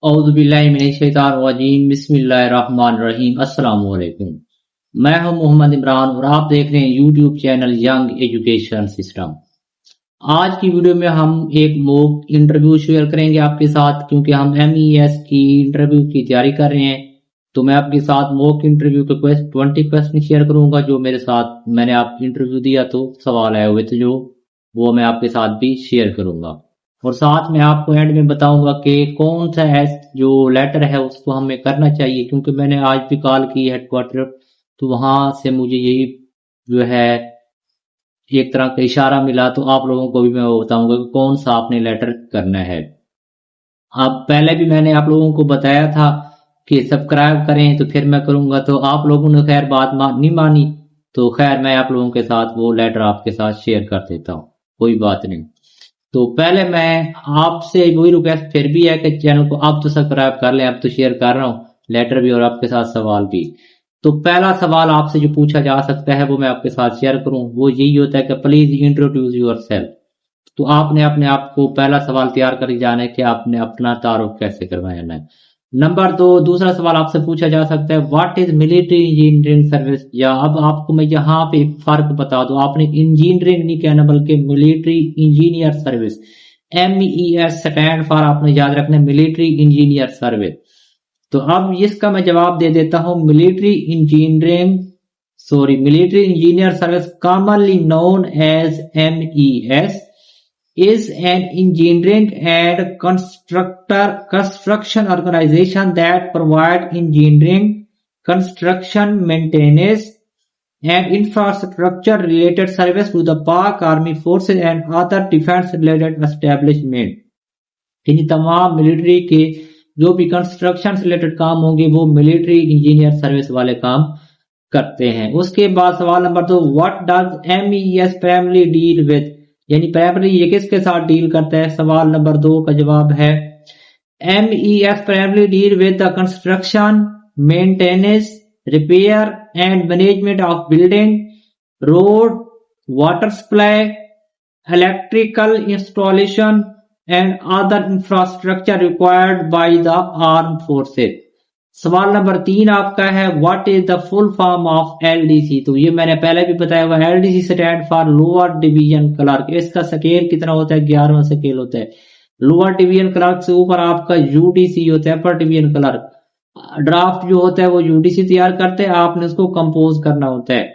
औज़ुबिल्लाहिमिनश्शैतानिर्रजीम बिस्मिल्लाहिर्रहमानिर्रहीम अस्सलामु अलैकुम। मैं हूं मोहम्मद इमरान और आप देख रहे हैं YouTube channel young education system. आज की वीडियो में हम एक मॉक इंटरव्यू शेयर करेंगे आपके साथ, क्योंकि हम MES की इंटरव्यू की तैयारी कर रहे हैं। तो मैं आपके साथ मॉक इंटरव्यू के 20 क्वेश्चन शेयर करूंगा जो मेरे साथ मैंने आप इंटरव्यू दिया तो सवाल आए हुए थे, जो वो मैं आपके साथ भी शेयर करूंगा। और साथ में आपको एंड में बताऊंगा कि कौन सा जो लेटर है उसको हमें करना चाहिए, क्योंकि मैंने आज भी कॉल की हेडक्वार्टर, तो वहां से मुझे यही जो है एक तरह का इशारा मिला। तो आप लोगों को भी मैं वो बताऊंगा कि कौन सा आपने लेटर करना है। अब पहले भी मैंने आप लोगों को बताया था कि सब्सक्राइब करें, तो फिर मैं करूंगा, तो आप लोगों ने खैर बात नहीं मानी, तो खैर मैं आप लोगों के साथ वो लेटर आपके साथ शेयर कर देता हूँ, कोई बात नहीं। तो पहले मैं आपसे वही रिक्वेस्ट फिर भी है कि चैनल को आप तो सब्सक्राइब कर लें, अब तो शेयर कर रहा हूँ लेटर भी और आपके साथ सवाल भी। तो पहला सवाल आपसे जो पूछा जा सकता है वो मैं आपके साथ शेयर करूं, वो यही होता है कि प्लीज इंट्रोड्यूस योरसेल्फ। तो आपने अपने आप को पहला सवाल तैयार कर जाना है कि आपने अपना तारुफ कैसे करवाना है। नंबर 2, दूसरा सवाल आपसे पूछा जा सकता है what is military engineering service. या अब आपको मैं यहाँ पे एक फर्क बता दूं, आपने इंजीनियरिंग नहीं कहना बल्कि military engineer service, MES stand for आपने याद रखना है, मिलिट्री इंजीनियर सर्विस। तो अब इसका मैं जवाब दे देता हूं, military engineer service commonly known as MES is an engineering and construction organization that provide engineering, construction, maintenance and infrastructure related service to the Pak Army Forces and other defense related establishment। इन तमाम military के जो भी construction से related काम होंगे वो military engineer service वाले काम करते हैं। उसके बाद सवाल number 2, what does MES primary deal with, यानी प्राइमरी ये किसके साथ डील करता है। सवाल नंबर 2 का जवाब है MES primary deal with the construction, maintenance, repair and management of building, road, water supply, electrical installation and other infrastructure required by the armed forces. सवाल नंबर 3 आपका है what is the full form of LDC। तो ये मैंने पहले भी बताया हुआ, LDC stand for lower division clerk. इसका स्केल कितना होता है, 11वां स्केल होता है। लोअर डिवीजन क्लर्क से ऊपर आपका UDC होता है, अपर डिवीजन क्लर्क। ड्राफ्ट जो होता है वो UDC तैयार करते हैं, आपने उसको कंपोज करना होता है।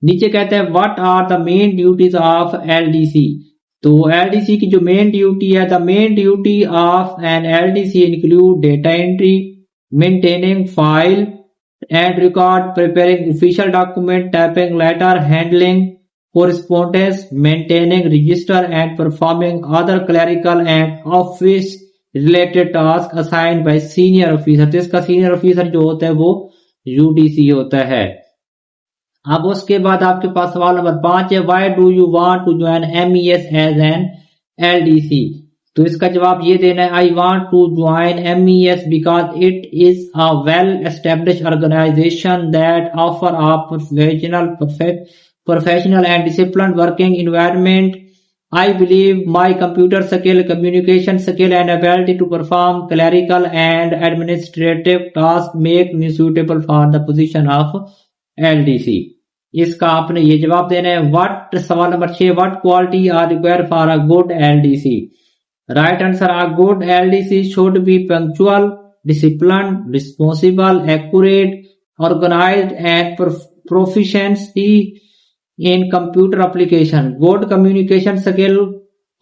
नीचे कहते हैं what are the main duties of LDC। तो LDC की जो मेन ड्यूटी है, the main duty of an LDC include data entry, maintaining file and record, preparing official document, typing letter, handling correspondence, maintaining register and performing other clerical and office related tasks assigned by senior officer। तो इसका senior officer जो होता है वो UDC होता है। अब उसके बाद आपके पास सवाल नंबर 5 है why do you want to join MES as an LDC। तो इसका जवाब ये देना है I want to join MES because it is a well established organization that offer a professional and disciplined working environment। I believe my computer skill, communication skill and ability to perform clerical and administrative tasks make me suitable for the position of LDC। इसका आपने ये जवाब देना है। What सवाल number 6 what quality are required for a good LDC। Right answer, a good LDC should be punctual, disciplined, responsible, accurate, organized and proficiency in computer application, good communication skill,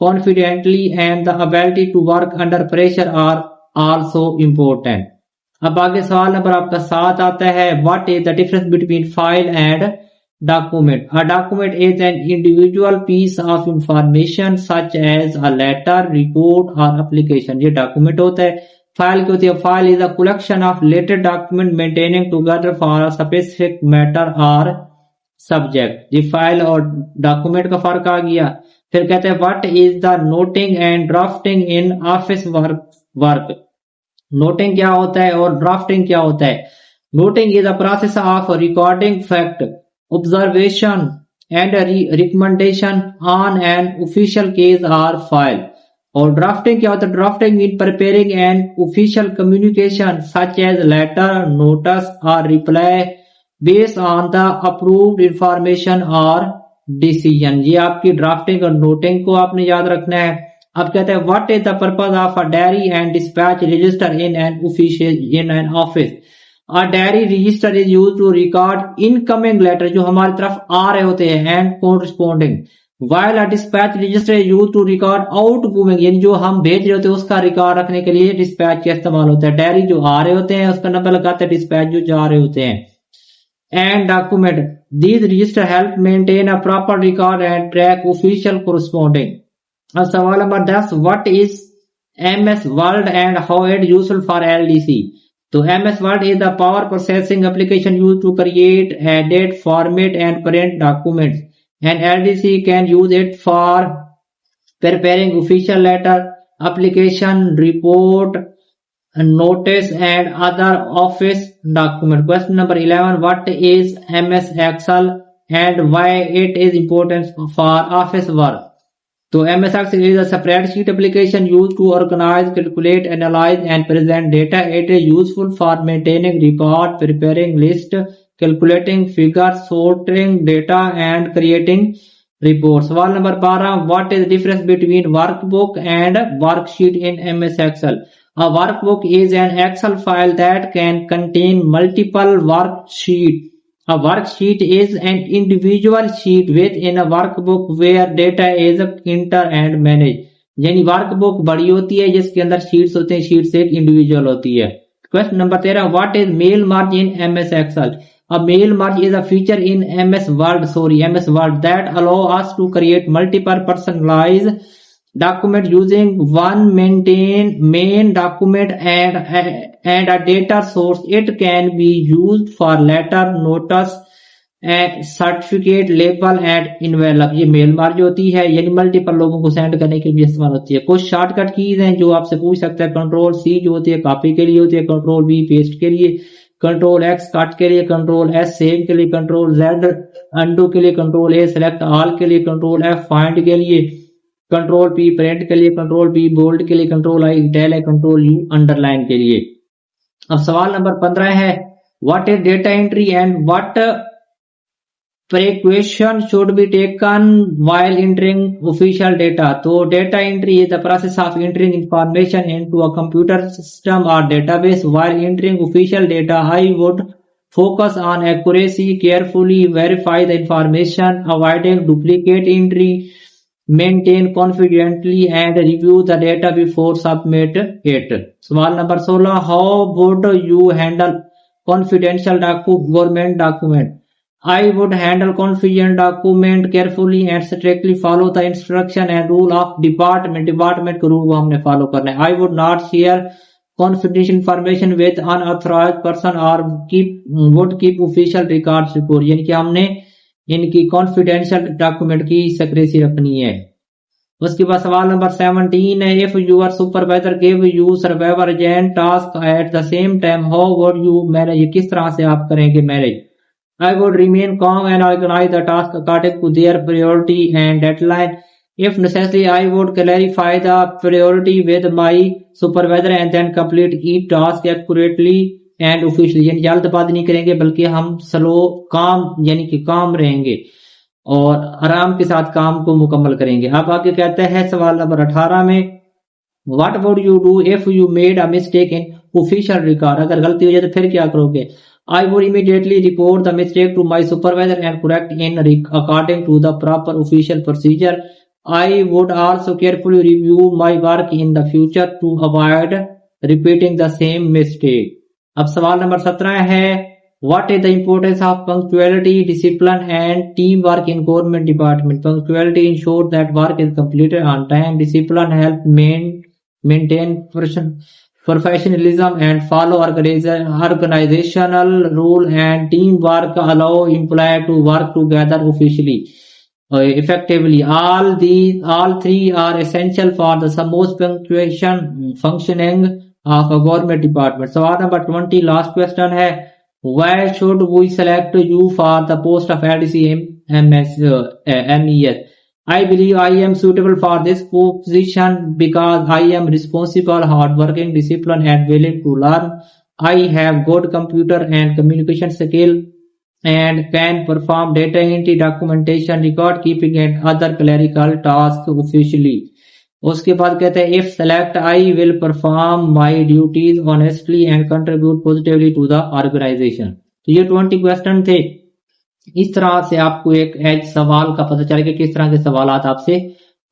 confidently and the ability to work under pressure are also important। अब आगे सवाल number आपका 7 आता है what is the difference between file and document। A document is an individual piece of information such as a letter, report or application। ये document होता है। File क्या होती है, file is a collection of related document maintaining together for a specific matter or subject। ये file और document का फर्क आ गया। फिर कहते हैं what is the noting and drafting in office work। Noting क्या होता है और ड्राफ्टिंग क्या होता है। Noting is a process of recording fact, observation and a recommendation on an official case or file। और ड्राफ्टिंग क्या होता है? Drafting mean preparing an official communication such as letter, notice और reply based on the approved information और decision. ये आपकी drafting और noting को आपने याद रखना है। अब कहते हैं what is the purpose of a diary and dispatch register in an official in an office. A diary register is used to record incoming letter जो हमारी तरफ आ रहे होते हैं and corresponding, while a dispatch register is used to record outgoing यानी जो हम भेज रहे होते हैं उसका रिकॉर्ड रखने के लिए डिस्पैच का इस्तेमाल होता है। डायरी जो आ रहे होते हैं उसका नंबर लगाते हैं, डिस्पैच जो जा रहे होते हैं। And document these register help maintain a proper record and track official corresponding. अब सवाल number 10, what is MS Word and how it useful for LDC. तो MS Word is the power processing application used to create, edit, format and print documents, and LDC can use it for preparing official letter, application, report, notice and other office document. Question number 11, what is MS Excel and why it is important for office work? So MS Excel is a spreadsheet application used to organize, calculate, analyze and present data. It is useful for maintaining record, preparing list, calculating figures, sorting data and creating reports. सवाल number 12, what is the difference between workbook and worksheet in MS Excel? A workbook is an Excel file that can contain multiple worksheets. A worksheet is an individual sheet within a workbook where data is entered and managed. यानी workbook बड़ी होती है जिसके अंदर sheets होते हैं, sheets एक individual होती है। Question number 13, what is mail merge in MS Excel? A mail merge is a feature in MS Word that allow us to create multiple personalized document using one main document and a data source. It can be used for letter, notice, certificate, label and envelope. ये mail मार्ज होती है यानी multiple लोगों को send करने के लिए इस्तेमाल होती है। कुछ शॉर्टकट कीज हैं जो आपसे पूछ सकता है। कंट्रोल सी जो होती है कॉपी के लिए होती है, कंट्रोल बी पेस्ट के लिए, कंट्रोल एक्स कट के लिए, कंट्रोल एस सेव के लिए, कंट्रोल जेड अंडू के लिए, कंट्रोल ए सेलेक्ट ऑल के लिए, कंट्रोल एफ फाइंड के लिए, कंट्रोल पी प्रिंट के लिए, कंट्रोल बी बोल्ड के लिए, कंट्रोल आई इटैलिक है, कंट्रोल यू अंडरलाइन के लिए। अब सवाल नंबर 15 है what is data entry and what precaution should be taken while entering official data. तो data entry is the process of entering information into a computer system or database. While entering official data, I would focus on accuracy, carefully verify the information, avoiding duplicate entry, maintain confidently and review the data before submit it. सवाल number 16, how would you handle confidential government document? I would handle confidential document carefully and strictly follow the instruction and rule of department के rule को हमने follow करना है। I would not share confidential information with unauthorized person or would keep official records report। यानी कि हमने इनकी confidential document की secrecy रखनी है। उसके बाद सवाल नंबर 17 है if your supervisor gave you survivor agent task at the same time how would you manage? किस तरह से आप करेंगे manage? I would remain calm and organize the task according to their priority and deadline. If necessary, I would clarify the priority with my supervisor and then complete each task accurately and officially. यानी जल्दबाजी नहीं करेंगे बल्कि हम slow काम यानी कि काम रहेंगे और आराम के साथ काम को मुकम्मल करेंगे। अब आगे कहते हैं सवाल नंबर 18 में What would you do if you made a mistake in official record? अगर गलती हो जाए तो फिर क्या करोगे? I would immediately report the mistake to my supervisor and correct in according to the proper official procedure. I would also carefully review my work in the future to avoid repeating the same mistake. अब सवाल number 17 है What is the importance of punctuality, discipline and teamwork in government department? Punctuality ensures that work is completed on time. Discipline helps maintain professionalism and follow organizational rule and teamwork allow employees to work together efficiently. Effectively. All three are essential for the smooth functioning of a government department. सवाल number 20 last question है why should we select you for the post of LDC MES? I believe I am suitable for this position because I am responsible, hardworking, disciplined, and willing to learn. I have good computer and communication skill and can perform data entry, documentation, record keeping, and other clerical tasks officially. उसके बाद कहते हैं if select I will perform my duties honestly and contribute positively to the organization. तो ये 20 question थे। इस तरह से आपको एक एज सवाल का पता चलेगा किस तरह के सवाल आपसे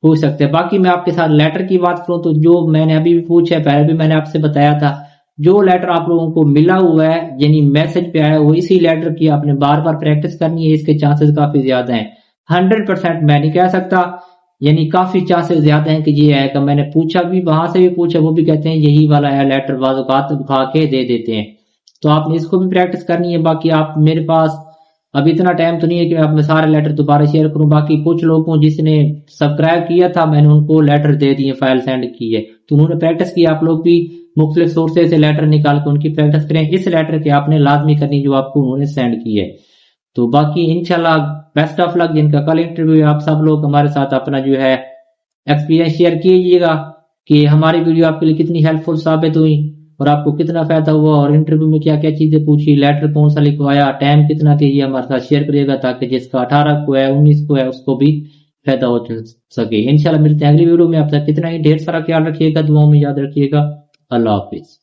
पूछ सकते हैं। बाकी मैं आपके साथ लेटर की बात करूं तो जो मैंने अभी भी पूछा है, पहले भी मैंने आपसे बताया था, जो लेटर आप लोगों को मिला हुआ है यानी मैसेज पे आया वो इसी लेटर की आपने बार बार प्रैक्टिस करनी है। इसके चांसेस काफी ज्यादा हैं, 100% मैं नहीं कह सकता, यानी काफी चांसेस ज्यादा हैं कि ये आएगा। मैंने पूछा भी, वहां से भी पूछा, वो भी कहते हैं यही वाला है लेटर, बात उठा के दे देते हैं। तो आपने इसको भी प्रैक्टिस करनी है। बाकी आप, मेरे पास अब इतना टाइम तो नहीं है कि मैं अपने सारे लेटर दोबारा शेयर करूं। बाकी कुछ लोगों जिसने सब्सक्राइब किया था मैंने उनको लेटर दे दिए, फाइल सेंड की है, तो उन्होंने प्रैक्टिस की। आप लोग भी मुख्तलिफ सोर्सेज से लेटर निकाल के उनकी प्रैक्टिस करें। इस लेटर की आपने लाजमी करनी जो आपको उन्होंने सेंड की है। तो बाकी इंशाल्लाह बेस्ट ऑफ लक। जिनका कल इंटरव्यू है, आप सब लोग हमारे साथ अपना जो है एक्सपीरियंस शेयर कीजिएगा कि हमारी वीडियो आपके लिए कितनी हेल्पफुल साबित हुई और आपको कितना फायदा हुआ, और इंटरव्यू में क्या क्या चीजें पूछी, लेटर कौन सा लिखवाया, टाइम कितना चाहिए, हमारे साथ शेयर करिएगा ताकि जिसका 18 को है, 19 को है, उसको भी फायदा हो सके। इंशाल्लाह मिलते हैं अगली वीडियो में। आप तक कितना ही ढेर सारा ख्याल रखिएगा, दुआओं में याद रखिएगा। अल्लाह हाफिज।